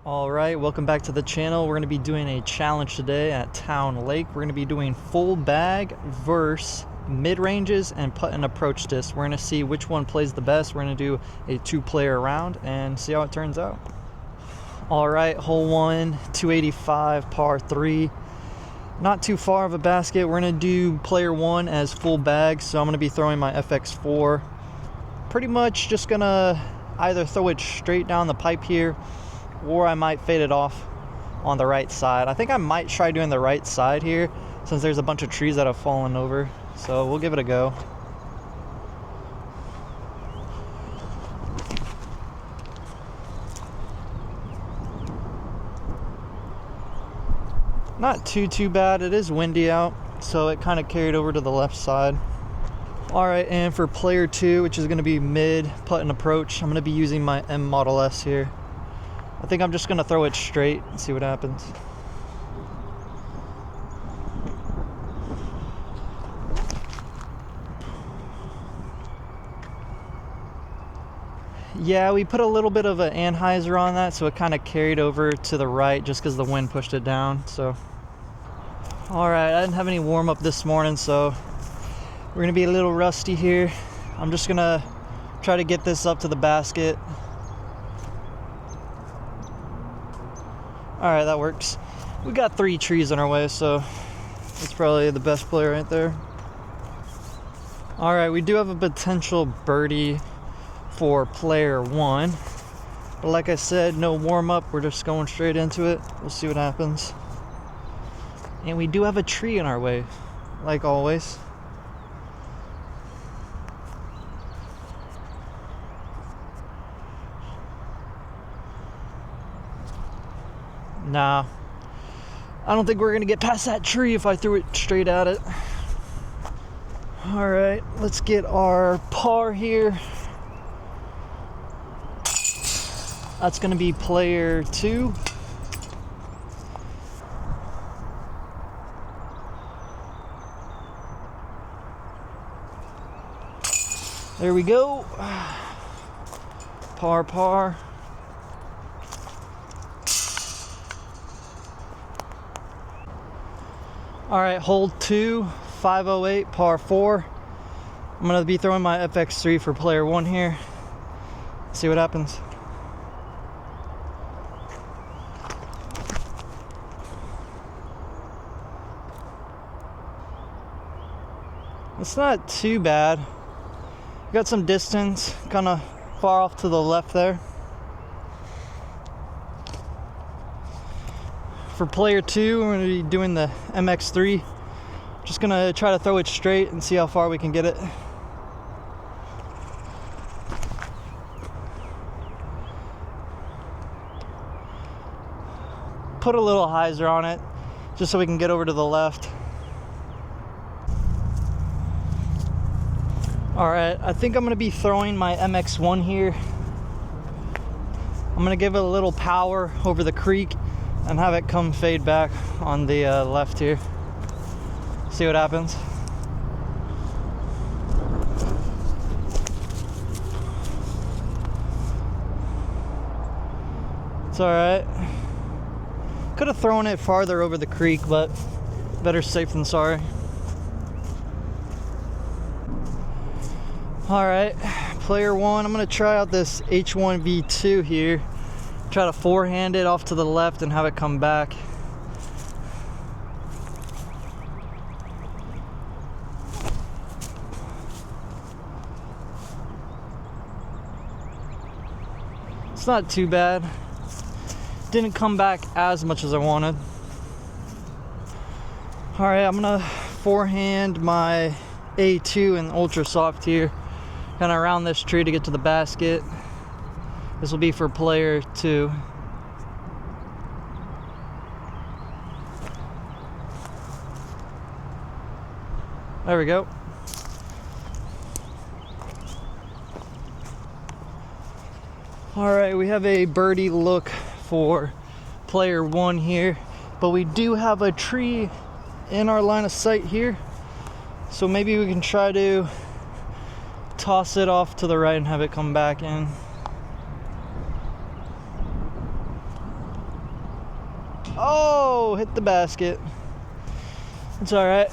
Alright, welcome back to the channel. We're going to be doing a challenge today at Town Lake. We're going to be doing full bag versus mid-ranges and putt-and-approach discs. We're going to see which one plays the best. We're going to do a two-player round and see how it turns out. Alright, hole 1, 285, par 3. Not too far of a basket. We're going to do player 1 as full bag, so I'm going to be throwing my FX4. Pretty much just going to either throw it straight down the pipe here, or I might fade it off on the right side. I think I might try doing the right side here since there's a bunch of trees that have fallen over. So we'll give it a go. Not too bad. It is windy out, so it kind of carried over to the left side. Alright, and for player 2, which is going to be mid putt and approach, I'm going to be using my M Model S here. I think I'm just going to throw it straight and see what happens. Yeah, we put a little bit of an anhyzer on that, so it kind of carried over to the right just because the wind pushed it down. So, alright, I didn't have any warm-up this morning, so we're going to be a little rusty here. I'm just going to try to get this up to the basket. Alright, that works. We got 3 trees in our way, so that's probably the best play right there. Alright, we do have a potential birdie for player 1. But like I said, no warm-up. We're just going straight into it. We'll see what happens. And we do have a tree in our way, like always. Nah, I don't think we're gonna get past that tree if I threw it straight at it. Alright, let's get our par here. That's gonna be player 2. There we go. Par. Alright, hole 2, 508, par 4. I'm going to be throwing my FX3 for player 1 here. See what happens. It's not too bad. Got some distance, kind of far off to the left there. For player 2, we're going to be doing the MX3. Just going to try to throw it straight and see how far we can get it. Put a little hyzer on it just so we can get over to the left. Alright, I think I'm going to be throwing my MX1 here. I'm going to give it a little power over the creek and have it come fade back on the left here. See what happens. It's alright. Could have thrown it farther over the creek, but better safe than sorry. Alright, player 1, I'm going to try out this H1V2 here. Try to forehand it off to the left and have it come back. It's not too bad. Didn't come back as much as I wanted. Alright, I'm gonna forehand my A2 and ultra soft here. Kind of around this tree to get to the basket. This will be for player 2. There we go. Alright, we have a birdie look for player 1 here, but we do have a tree in our line of sight here, so maybe we can try to toss it off to the right and have it come back in. Oh, hit the basket. It's all right.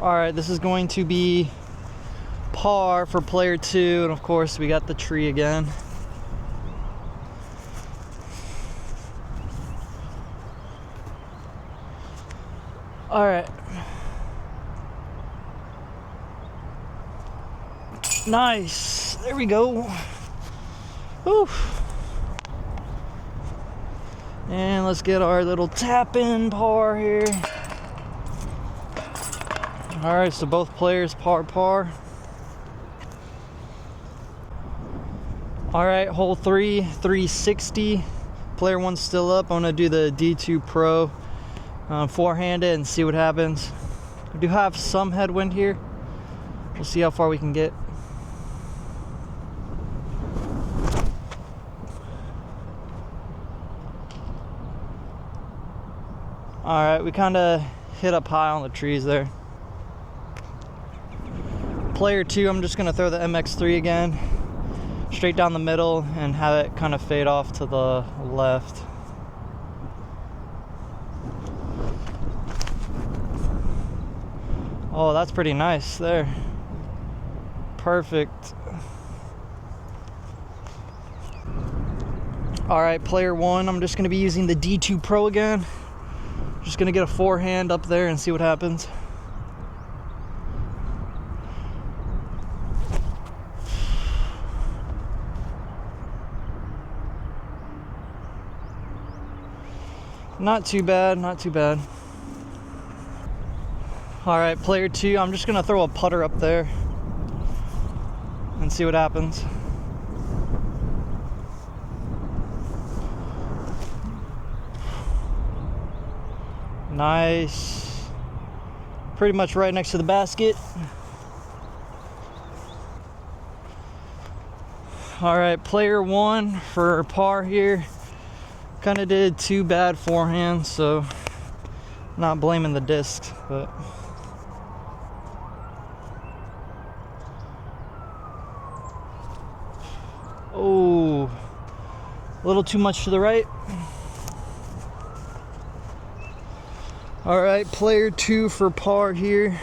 All right, this is going to be par for player 2, and of course we got the tree again. All right. Nice. There we go. Whew. And let's get our little tap in par here. All right, so both players par. All right, hole 3, 360. Player 1's still up. I'm gonna do the D2 Pro forehand it and see what happens. We do have some headwind here. We'll see how far we can get. All right, we kind of hit up high on the trees there. Player 2, I'm just gonna throw the MX3 again, straight down the middle and have it kind of fade off to the left. Oh, that's pretty nice there. Perfect. All right, player 1, I'm just gonna be using the D2 Pro again. Just gonna get a forehand up there and see what happens. Not too bad, not too bad. All right, player 2, I'm just gonna throw a putter up there and see what happens. Nice. Pretty much right next to the basket. All right, player 1 for par here. Kind of did 2 bad forehands, so not blaming the discs, but oh, a little too much to the right. All right, player 2 for par here.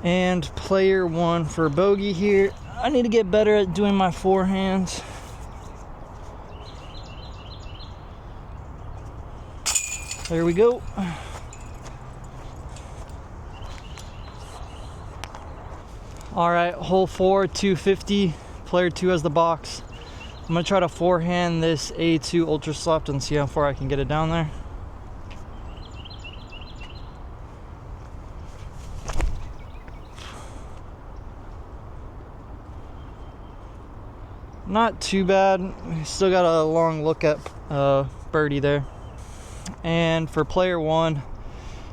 And player 1 for bogey here. I need to get better at doing my forehands. There we go. All right, hole 4, 250. Player 2 has the box. I'm gonna try to forehand this A2 Ultra Soft and see how far I can get it down there. Not too bad. Still got a long look at birdie there. And for player 1, I'm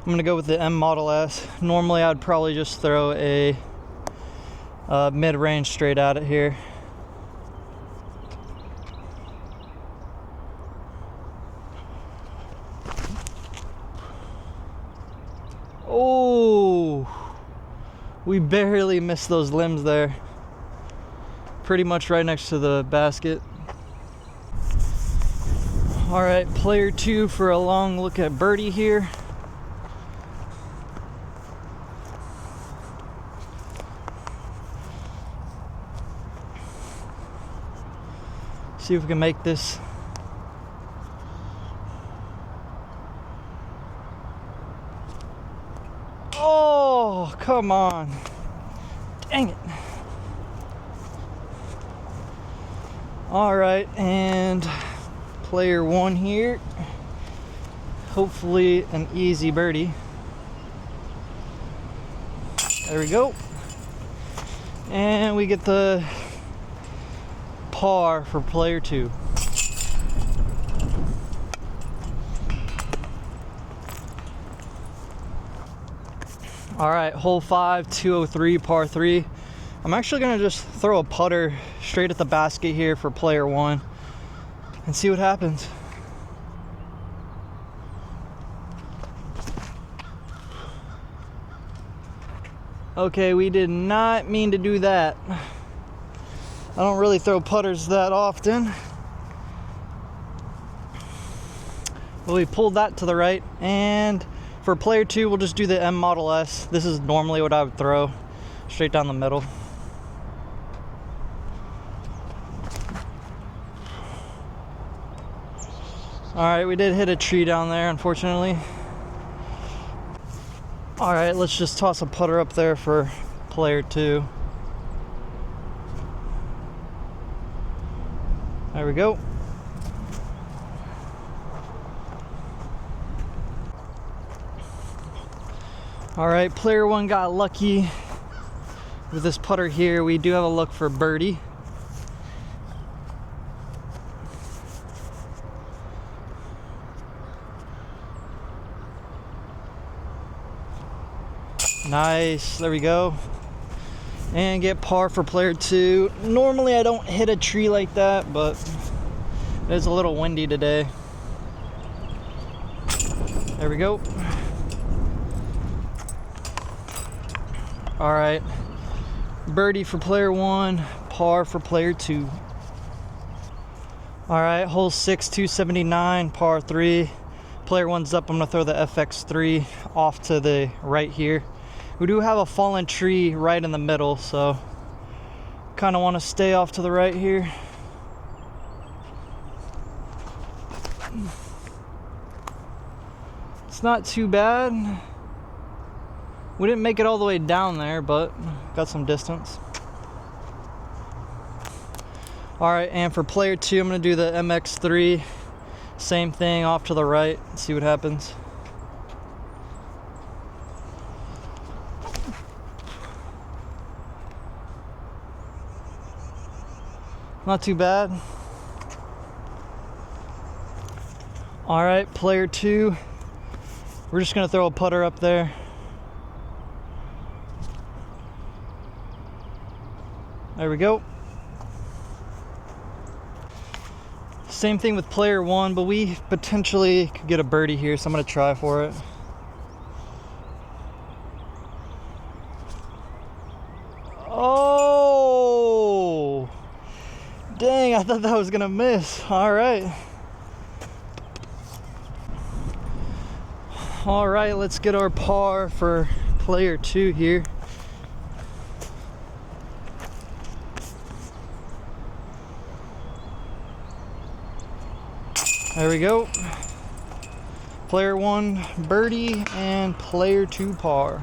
gonna go with the M Model S. Normally I'd probably just throw a mid-range straight at it here. Oh, we barely missed those limbs there. Pretty much right next to the basket. All right, player 2 for a long look at birdie here. See if we can make this. Oh, come on. Dang it. All right, and player 1 here. Hopefully an easy birdie. There we go. And we get the par for player 2. All right, hole 5, 203, par 3. I'm actually gonna just throw a putter straight at the basket here for player 1 and see what happens. Okay, we did not mean to do that. I don't really throw putters that often. But we pulled that to the right, and for player 2, we'll just do the M Model S. This is normally what I would throw, straight down the middle. Alright, we did hit a tree down there, unfortunately. Alright, let's just toss a putter up there for player 2. There we go. Alright, player 1 got lucky with this putter here. We do have a look for birdie. Nice, there we go. And get par for player 2. Normally I don't hit a tree like that, but it's a little windy today. There we go. Alright, birdie for player 1, par for player 2. Alright, hole 6, 279, par 3. Player 1's up. I'm going to throw the FX3 off to the right here. We do have a fallen tree right in the middle, so kind of want to stay off to the right here. It's not too bad. We didn't make it all the way down there, but got some distance. Alright, and for player 2, I'm going to do the MX3. Same thing, off to the right. See what happens. Not too bad. Alright, player 2. We're just going to throw a putter up there. There we go. Same thing with player 1, but we potentially could get a birdie here, so I'm going to try for it. Oh! Dang, I thought that was going to miss. All right. All right, let's get our par for player 2 here. There we go. Player 1 birdie and player 2 par.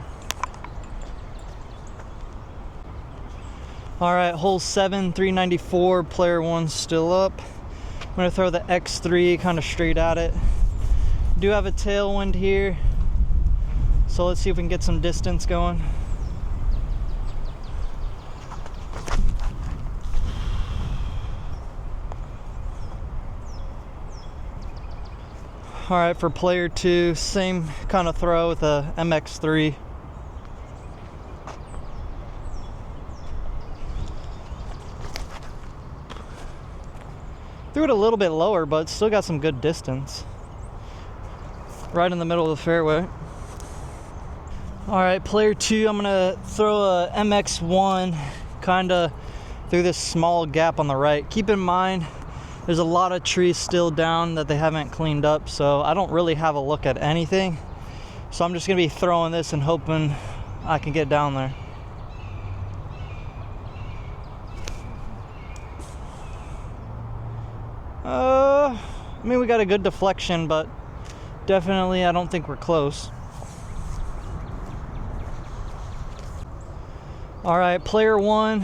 Alright, hole 7, 394, player 1's still up. I'm going to throw the X3 kind of straight at it. Do have a tailwind here, so let's see if we can get some distance going. Alright, for player 2, same kind of throw with a MX3. Threw it a little bit lower, but still got some good distance. Right in the middle of the fairway. Alright, player 2, I'm going to throw a MX1 kind of through this small gap on the right. Keep in mind, there's a lot of trees still down that they haven't cleaned up, so I don't really have a look at anything. So I'm just going to be throwing this and hoping I can get down there. I mean, we got a good deflection, but definitely I don't think we're close. Alright, player 1.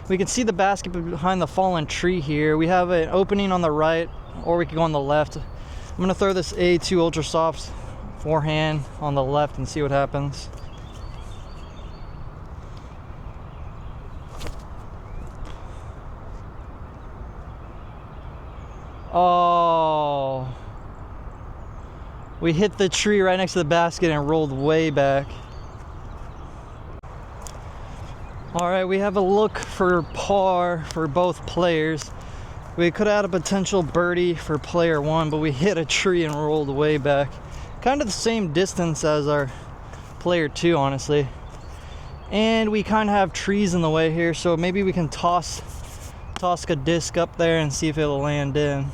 We can see the basket behind the fallen tree here. We have an opening on the right, or we can go on the left. I'm going to throw this A2 Ultra Soft forehand on the left and see what happens. Oh, we hit the tree right next to the basket and rolled way back. All right, we have a look for par for both players. We could have had a potential birdie for player one, but we hit a tree and rolled way back. Kind of the same distance as our player two, honestly. And we kind of have trees in the way here, so maybe we can toss a disc up there and see if it'll land in.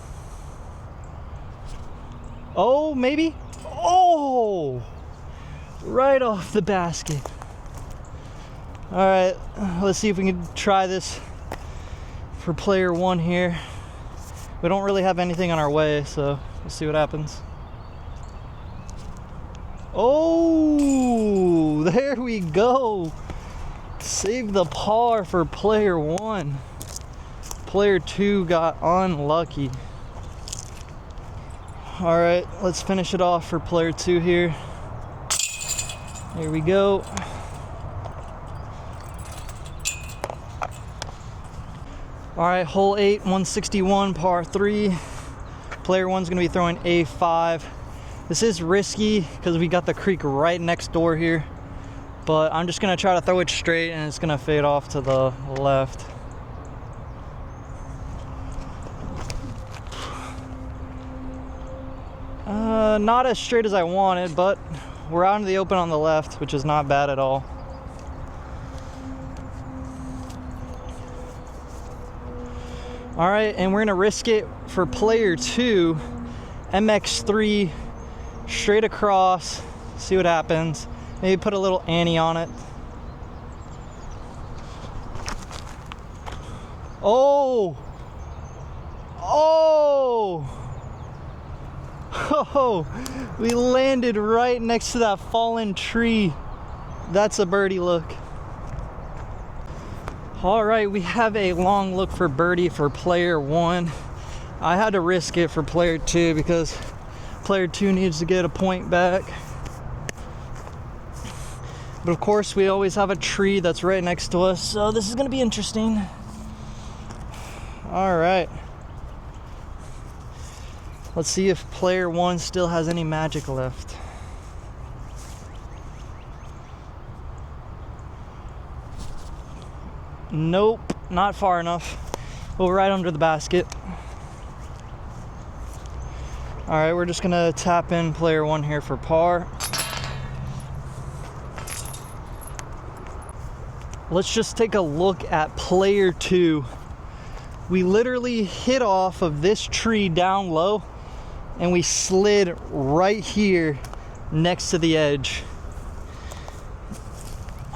Oh, maybe? Oh! Right off the basket. All right, let's see if we can try this for player one here. We don't really have anything on our way, so we'll see what happens. Oh, there we go. Save the par for player one. Player two got unlucky. All right, let's finish it off for player two here. Here we go. All right, hole 8, 161, par 3. Player one's gonna be throwing A5. This is risky because we got the creek right next door here, but I'm just gonna try to throw it straight and it's gonna fade off to the left. Not as straight as I wanted, but we're out in the open on the left, which is not bad at all. All right, and we're gonna risk it for player two, MX3, straight across, see what happens. Maybe put a little ante on it. Oh! Oh! Oh! We landed right next to that fallen tree. That's a birdie look. All right, we have a long look for birdie for player one. I had to risk it for player two because player two needs to get a point back. But of course, we always have a tree that's right next to us, so this is gonna be interesting. All right. Let's see if player one still has any magic left. Nope, not far enough. Well, right under the basket. All right, we're just gonna tap in player one here for par. Let's just take a look at player two. We literally hit off of this tree down low and we slid right here next to the edge.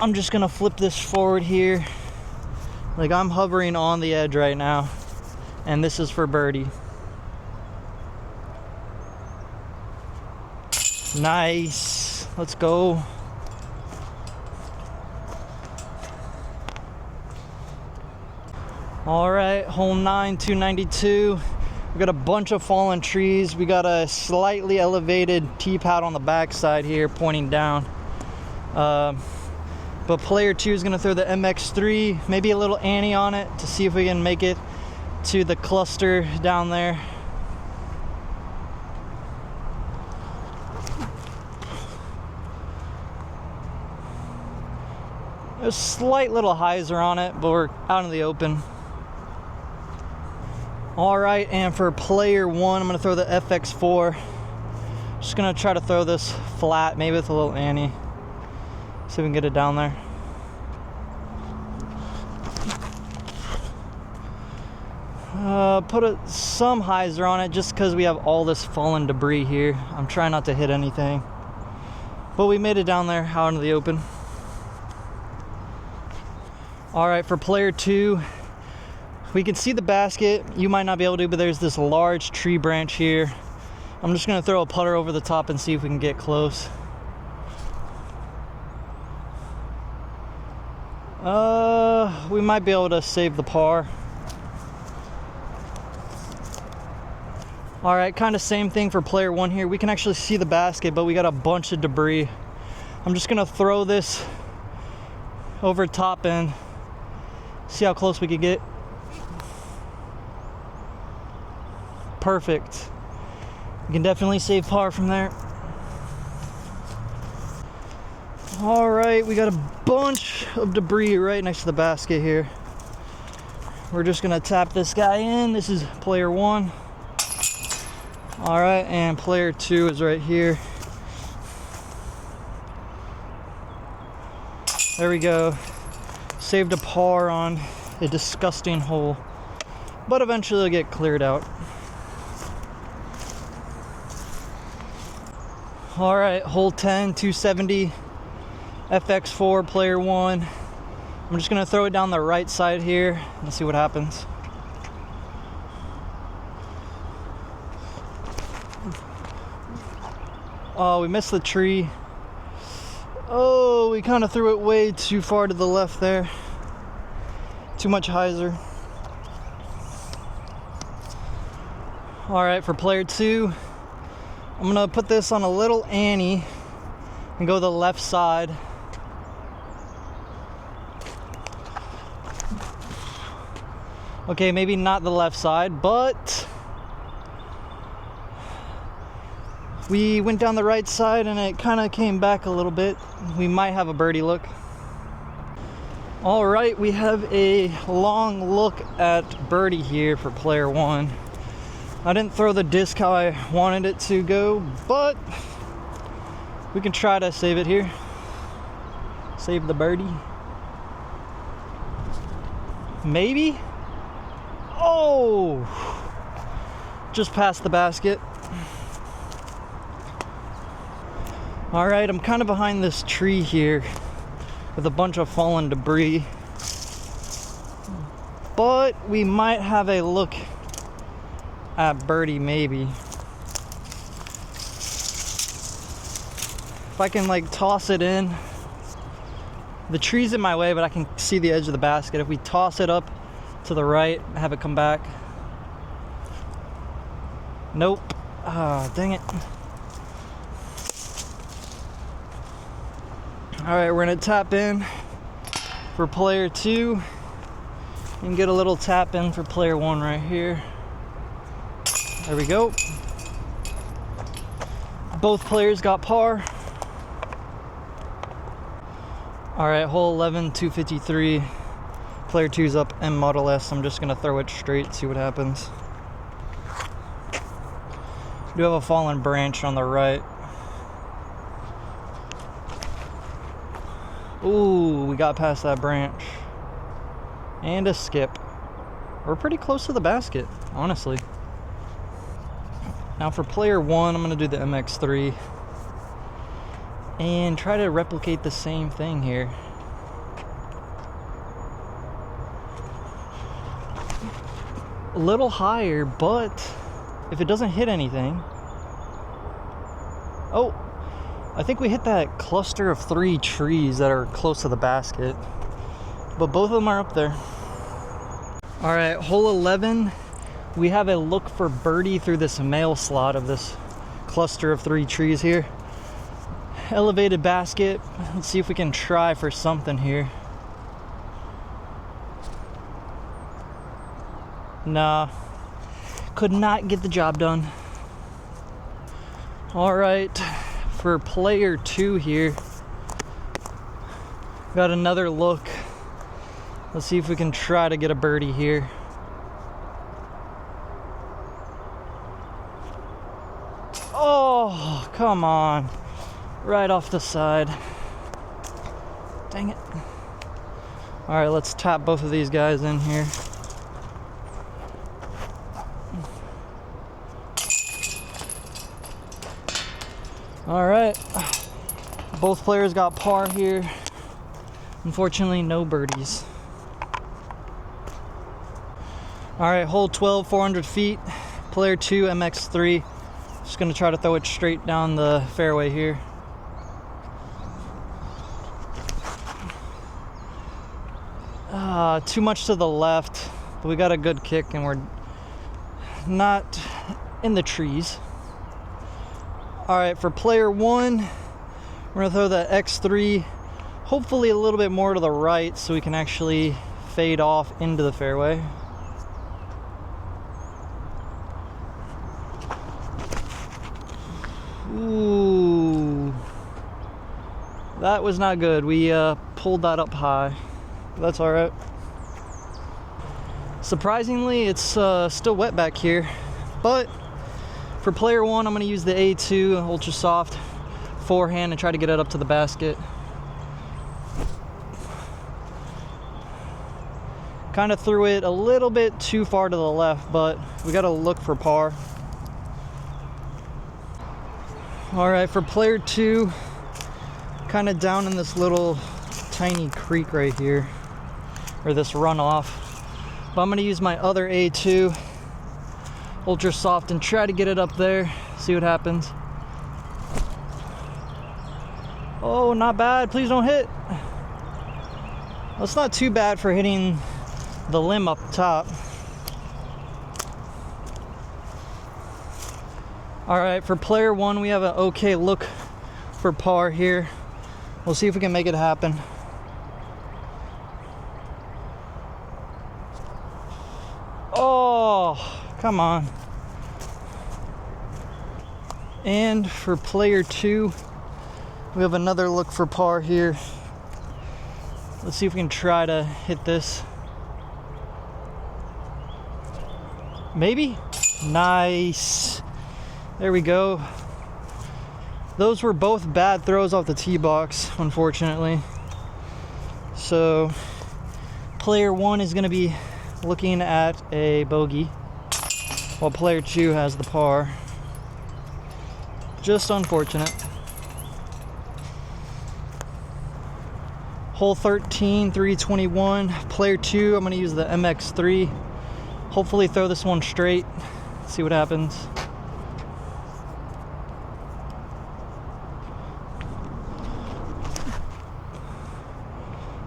I'm just gonna flip this forward here. Like I'm hovering on the edge right now, and this is for birdie. Nice, let's go. All right, hole 9, 292. We got a bunch of fallen trees. We got a slightly elevated tee pad on the backside here pointing down. But player two is gonna throw the MX3, maybe a little ante on it to see if we can make it to the cluster down there. There's a slight little hyzer on it, but we're out in the open. All right, and for player one, I'm gonna throw the FX4. Just gonna try to throw this flat, maybe with a little ante. See if we can get it down there. Put some hyzer on it just because we have all this fallen debris here. I'm trying not to hit anything. But we made it down there out into the open. All right, for player two, we can see the basket. You might not be able to, but there's this large tree branch here. I'm just gonna throw a putter over the top and see if we can get close. We might be able to save the par. All right, kind of same thing for player one here. We can actually see the basket, but we got a bunch of debris. I'm just gonna throw this over top and see how close we could get. Perfect. We can definitely save par from there. All right, we got a bunch of debris right next to the basket here. we're just gonna tap this guy in. This is player 1. All right, and player 2 is right here. There we go. Saved a par on a disgusting hole, but eventually it'll get cleared out. All right, hole 10, 270, FX4, player 1. I'm just gonna throw it down the right side here and see what happens. Oh, we missed the tree. Oh, we kind of threw it way too far to the left there. Too much hyzer. All right, for player 2, I'm gonna put this on a little Annie and go the left side. Okay, maybe not the left side, but we went down the right side and it kind of came back a little bit. We might have a birdie look. All right, we have a long look at birdie here for player 1. I didn't throw the disc how I wanted it to go, but we can try to save it here. Save the birdie. Maybe? Oh! Just past the basket. All right, I'm kind of behind this tree here with a bunch of fallen debris, but we might have a look at birdie maybe. If I can like toss it in. The tree's in my way, but I can see the edge of the basket. If we toss it up to the right, have it come back. Nope. Ah, dang it. All right, we're gonna tap in for player 2 and get a little tap in for player 1 right here. There we go. Both players got par. All right, hole 11, 253. Player 2's up M Model S. I'm just gonna throw it straight, see what happens. We do have a fallen branch on the right. Ooh, we got past that branch. And a skip. We're pretty close to the basket, honestly. Now for player 1, I'm gonna do the MX3 and try to replicate the same thing here. A little higher, but if it doesn't hit anything. Oh, I think we hit that cluster of 3 trees that are close to the basket, but both of them are up there. All right, hole 11, we have a look for birdie through this mail slot of this cluster of 3 trees here. Elevated basket. Let's see if we can try for something here. Nah, could not get the job done. All right, for player 2 here, got another look. Let's see if we can try to get a birdie here. Oh, come on. Right off the side. Dang it. All right, let's tap both of these guys in here. All right, both players got par here. Unfortunately, no birdies. All right, hole 12, 400 feet. Player 2, MX3. Just gonna try to throw it straight down the fairway here. Too much to the left, but we got a good kick and we're not in the trees. All right, for player 1, we're gonna throw the X3, hopefully a little bit more to the right so we can actually fade off into the fairway. Ooh, that was not good. We pulled that up high. That's all right. Surprisingly, it's still wet back here, but for player one, I'm going to use the A2 Ultra Soft forehand and try to get it up to the basket. Kind of threw it a little bit too far to the left, but we got to look for par. All right, for player two, kind of down in this little tiny creek right here, or this runoff. But I'm going to use my other A2 Ultra Soft and try to get it up there, see what happens. Oh, not bad. Please don't hit. That's not too bad for hitting the limb up top. All right, for player one, we have an okay look for par here. We'll see if we can make it happen. Oh, come on. And for player two, we have another look for par here. Let's see if we can try to hit this. Maybe? Nice. There we go. Those were both bad throws off the tee box, unfortunately. So, player one is going to be looking at a bogey, while player two has the par. Just unfortunate. Hole 13, 321. Player two, I'm going to use the MX3. Hopefully throw this one straight. See what happens.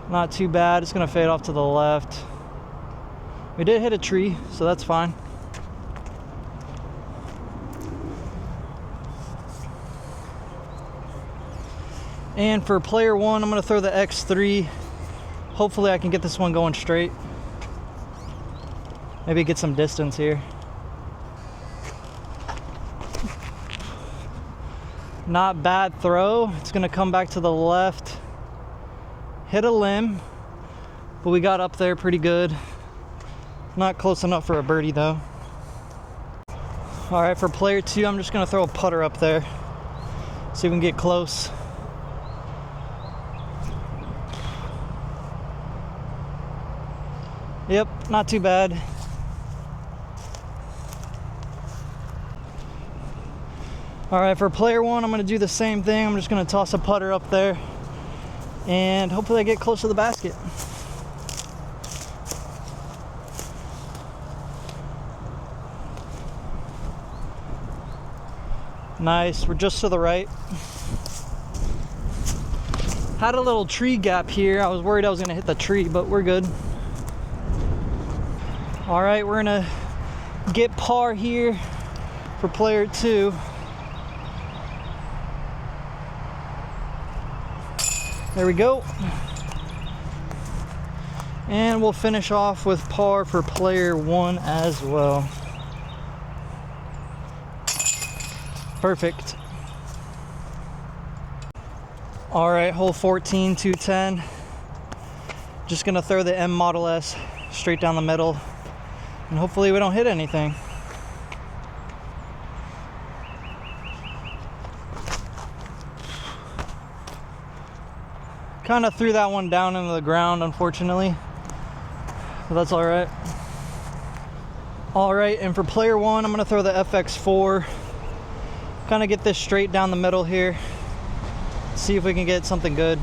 Not too bad. It's going to fade off to the left. We did hit a tree, so that's fine. And for player one, I'm going to throw the X3. Hopefully I can get this one going straight. Maybe get some distance here. Not bad throw. It's going to come back to the left. Hit a limb, but we got up there pretty good. Not close enough for a birdie though. All right, for player two, I'm just going to throw a putter up there. See if we can get close. Yep, not too bad. All right, for player one, I'm going to do the same thing. I'm just going to toss a putter up there and hopefully I get close to the basket. Nice, we're just to the right. Had a little tree gap here. I was worried I was going to hit the tree, but we're good. All right, we're going to get par here for player two. There we go. And we'll finish off with par for player one as well. Perfect. All right, hole 14, 210. Just gonna throw the M Model S straight down the middle, and hopefully we don't hit anything. Kind of threw that one down into the ground, unfortunately, but that's all right. All right, and for player one, I'm gonna throw the FX4. Kind of get this straight down the middle here. See if we can get something good.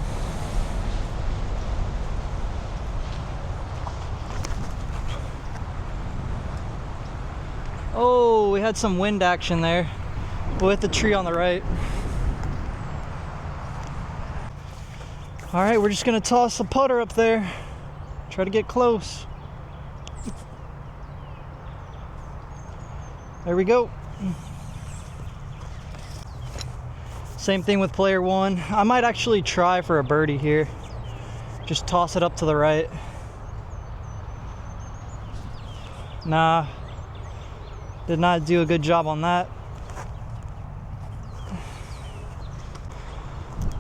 Oh, we had some wind action there with the tree on the right. All right, we're just gonna toss a putter up there. Try to get close. There we go. Same thing with player one. I might actually try for a birdie here. Just toss it up to the right. Nah, did not do a good job on that.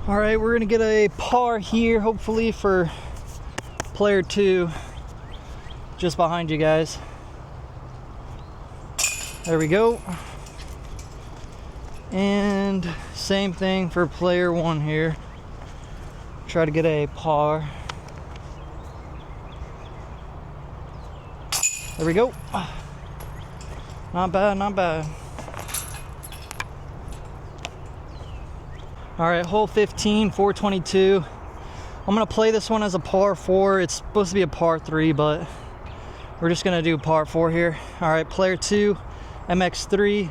All right, we're gonna get a par here, hopefully for player two. just behind you guys. There we go. And same thing for player 1 here. Try to get a par. There we go. Not bad, not bad. All right, hole 15, 422. I'm gonna play this one as a par 4. It's supposed to be a par 3, but we're just gonna do par 4 here. All right, player 2, MX3.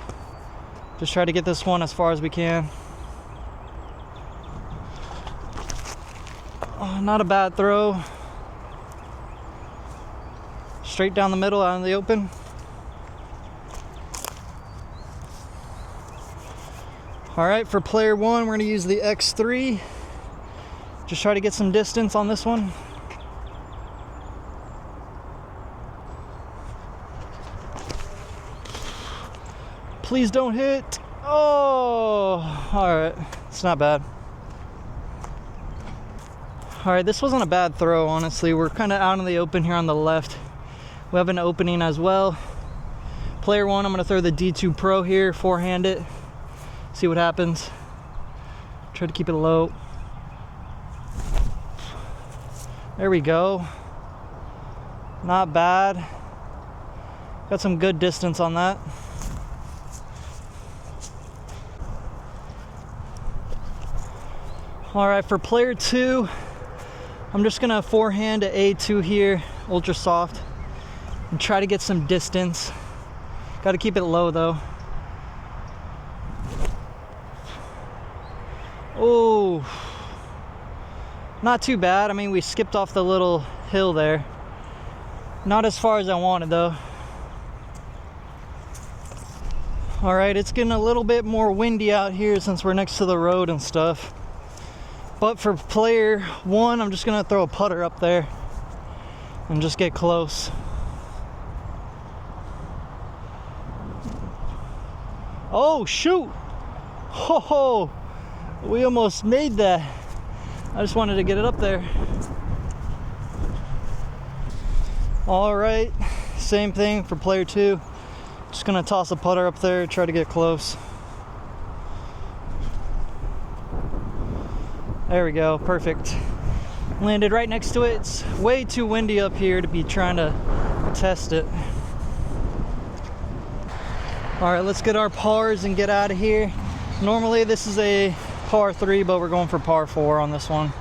Just try to get this one as far as we can. Oh, not a bad throw. Straight down the middle, out in the open. All right, for player 1, we're gonna use the X3. Just try to get some distance on this one. Please don't hit. Oh, all right, it's not bad. All right, this wasn't a bad throw, honestly. We're kind of out in the open here on the left. We have an opening as well. Player 1, I'm gonna throw the D2 Pro here, forehand it. See what happens. Try to keep it low. There we go. Not bad. Got some good distance on that. All right, for player 2, I'm just gonna forehand to A2 here, ultra soft, and try to get some distance. Got to keep it low though. Oh, not too bad. I mean, we skipped off the little hill there. Not as far as I wanted though. All right, it's getting a little bit more windy out here since we're next to the road and stuff. But for player 1, I'm just gonna throw a putter up there and just get close. Oh shoot! Ho ho! We almost made that. I just wanted to get it up there. All right, same thing for player 2. Just gonna toss a putter up there, try to get close. There we go, perfect. Landed right next to it. It's way too windy up here to be trying to test it. All right, let's get our pars and get out of here. Normally this is a par 3, but we're going for par 4 on this one.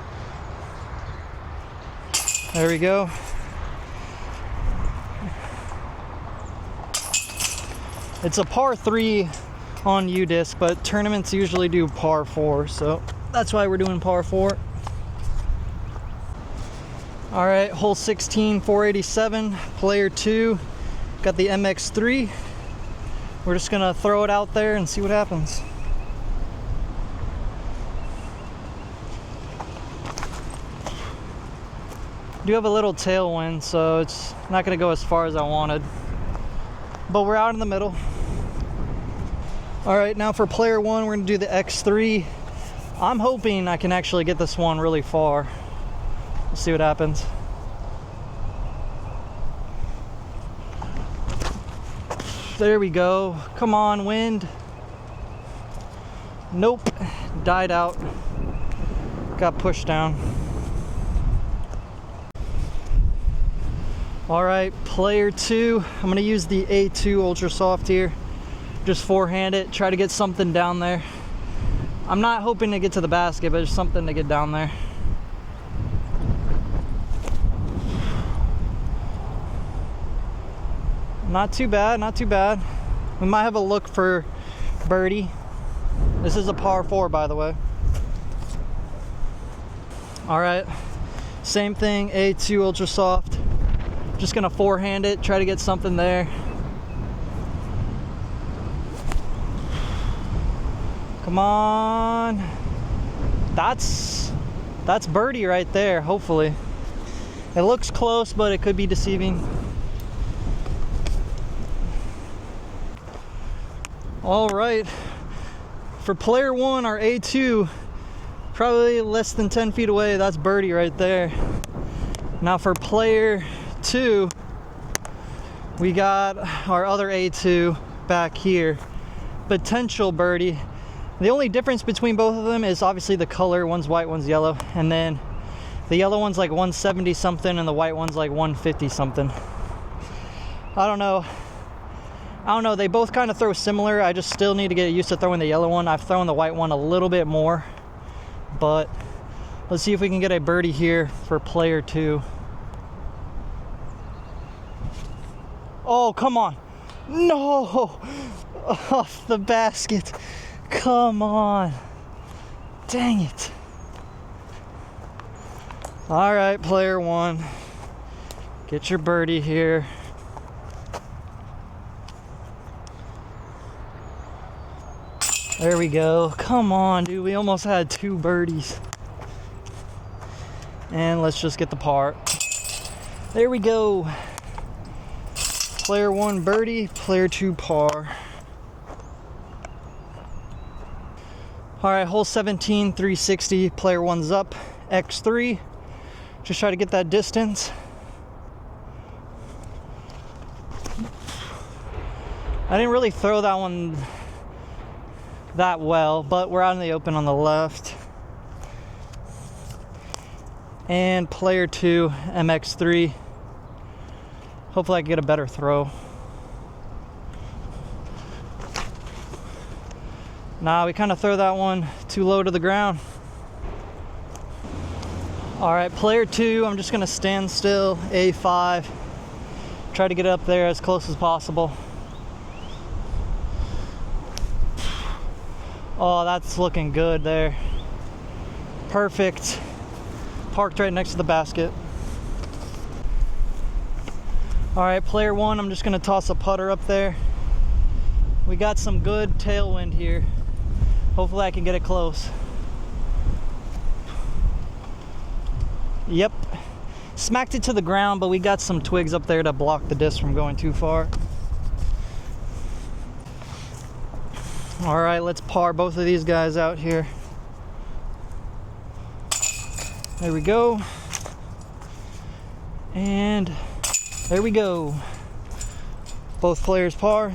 There we go. It's a par 3 on U-Disc, but tournaments usually do par 4, so that's why we're doing par 4. All right, hole 16, 487, player 2. Got the MX3. We're just gonna throw it out there and see what happens. Do have a little tailwind, so it's not gonna go as far as I wanted, but we're out in the middle. All right, now for player 1, we're gonna do the X3. I'm hoping I can actually get this one really far. We'll see what happens. There we go. Come on, wind. Nope, died out. Got pushed down. All right, player 2. I'm gonna use the A2 Ultra Soft here. Just forehand it, try to get something down there. I'm not hoping to get to the basket, but there's something to get down there. Not too bad, not too bad. We might have a look for birdie. This is a par 4, by the way. All right, same thing, A2 Ultra Soft. Just gonna forehand it, try to get something there. Come on. That's birdie right there, hopefully. It looks close, but it could be deceiving. All right, for player 1, our A2, probably less than 10 feet away. That's birdie right there. Now for player 2, We got our other A2 back here. Potential birdie. The only difference between both of them is obviously the color. One's white, one's yellow. And then the yellow one's like 170 something and the white one's like 150 something. I don't know. They both kind of throw similar. I just still need to get used to throwing the yellow one. I've thrown the white one a little bit more, but let's see if we can get a birdie here for player 2. Oh, come on. No! Off the basket. Come on. Dang it. All right, player 1. Get your birdie here. There we go. Come on, dude. We almost had 2 birdies. And let's just get the par. There we go. Player 1 birdie, player 2 par. All right, hole 17, 360. Player 1's up, X3. Just try to get that distance. I didn't really throw that one that well, but we're out in the open on the left. And player 2, MX3. Hopefully I can get a better throw. Nah, we kind of throw that one too low to the ground. All right, player 2, I'm just gonna stand still, A5. Try to get up there as close as possible. Oh, that's looking good there. Perfect. Parked right next to the basket. All right, player 1, I'm just gonna toss a putter up there. We got some good tailwind here. Hopefully I can get it close. Yep, smacked it to the ground, but we got some twigs up there to block the disc from going too far. All right, let's par both of these guys out here. There we go. And there we go. Both players par.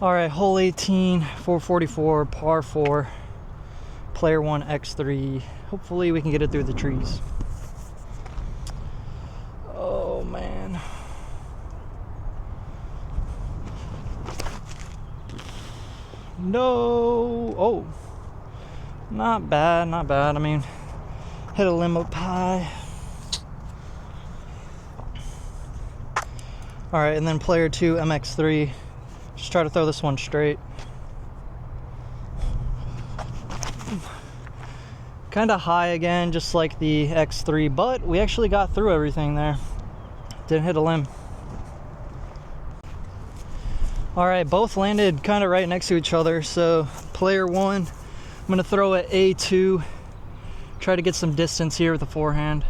All right, hole 18, 444, par 4. Player 1, X3. Hopefully we can get it through the trees. Oh, man. No. Oh. Not bad, not bad. I mean, hit a limb up high. All right, and then player 2, MX3. Just try to throw this one straight. Kind of high again, just like the X3, but we actually got through everything there. Didn't hit a limb. All right, both landed kind of right next to each other. So player 1, I'm gonna throw at A2, try to get some distance here with the forehand.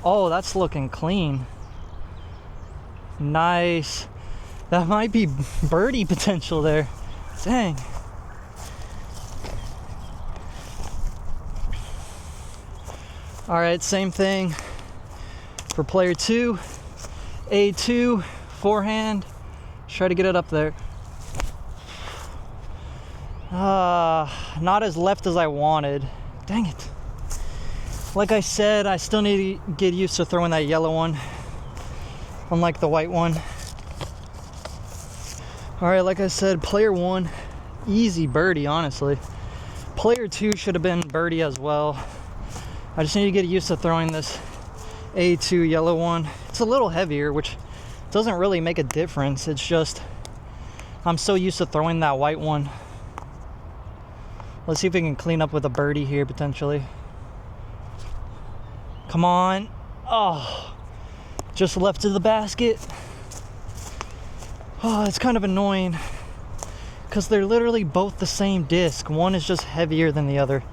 Oh, that's looking clean. Nice. That might be birdie potential there. Dang. All right, same thing for player 2. A2, forehand. Try to get it up there. Not as left as I wanted. Dang it. Like I said, I still need to get used to throwing that yellow one, unlike the white one. All right, like I said, player 1, easy birdie, honestly. Player 2 should have been birdie as well. I just need to get used to throwing this A2 yellow one. It's a little heavier, which doesn't really make a difference. It's just, I'm so used to throwing that white one. Let's see if we can clean up with a birdie here, potentially. Come on. Oh, just left of the basket. Oh, it's kind of annoying because they're literally both the same disc. One is just heavier than the other,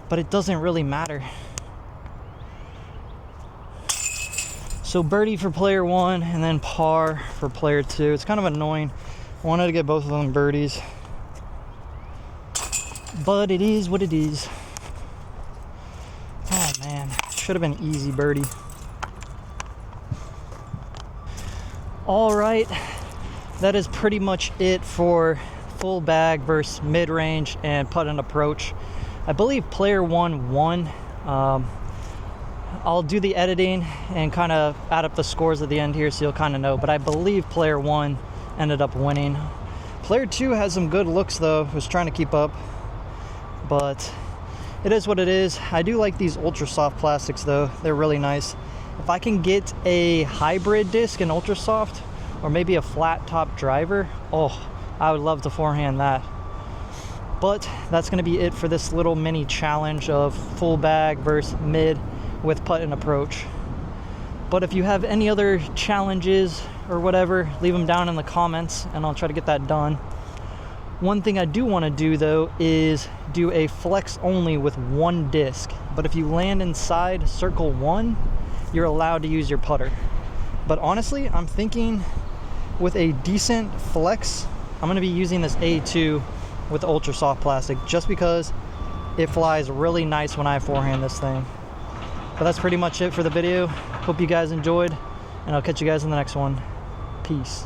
but it doesn't really matter. So birdie for player 1 and then par for player 2. It's kind of annoying. I wanted to get both of them birdies, but it is what it is. Oh man, should should have been easy birdie. All right, that is pretty much it for full bag versus mid-range and putt and approach. I believe player one won. I'll do the editing and kind of add up the scores at the end here so you'll kind of know, but I believe player one ended up winning. Player two has some good looks though, was trying to keep up, but it is what it is. I do like these ultra soft plastics though, they're really nice. If I can get a hybrid disc in ultra soft or maybe a flat top driver, oh, I would love to forehand that. But that's going to be it for this little mini challenge of full bag versus mid with putt and approach. But if you have any other challenges or whatever, leave them down in the comments and I'll try to get that done. One thing I do want to do though is do a flex only with one disc. But if you land inside circle one, you're allowed to use your putter. But honestly, I'm thinking with a decent flex, I'm going to be using this A2 with ultra soft plastic just because it flies really nice when I forehand this thing. But that's pretty much it for the video. Hope you guys enjoyed, and I'll catch you guys in the next one. Peace.